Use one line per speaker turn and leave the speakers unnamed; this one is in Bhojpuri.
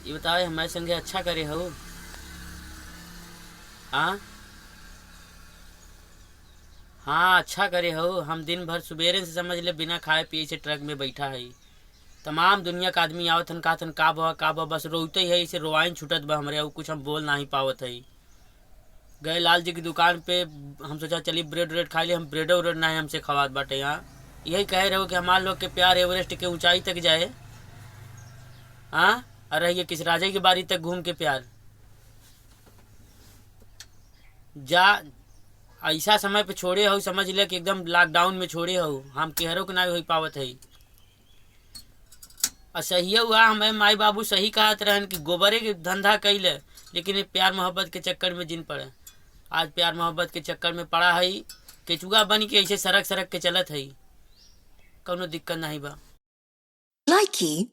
ये बताओ हमारे संगे अच्छा करे हो। हाँ हाँ, अच्छा करे हो। हम दिन भर सुबेरे से समझ ले बिना खाए पिए से ट्रक में बैठा है। तमाम दुनिया का आदमी आवत हन, कहत हन का बा, बस रोते ही है, इसे रोवाइन छूटत बा हमरे, और कुछ हम बोल नहीं पावत है। गए लाल जी की दुकान पे, हम सोचा चली ब्रेड व्रेड खा ली, हम ब्रेड व्रेड ना हमसे खवात बाटे यहाँ। यही कह रहे हो कि हमारे लोग के प्यार एवरेस्ट के ऊंचाई तक जाए। हाँ, अरे ये किस राजा की बारी तक घूम के प्यार जा। ऐसा समय पे छोड़े हो, समझ ले कि एकदम लॉकडाउन में छोड़े हो, हम केहरो के ना हो पावत है। और सही हुआ हमें माई बाबू सही कहत रहन कि गोबरे के धंधा कैले, लेकिन ये प्यार मोहब्बत के चक्कर में जिन पड़े। आज प्यार मोहब्बत के चक्कर में पड़ा है, केचुआ बन के ऐसे सरक सरक के चलत है। कौनो दिक्कत नहीं बा।
Likey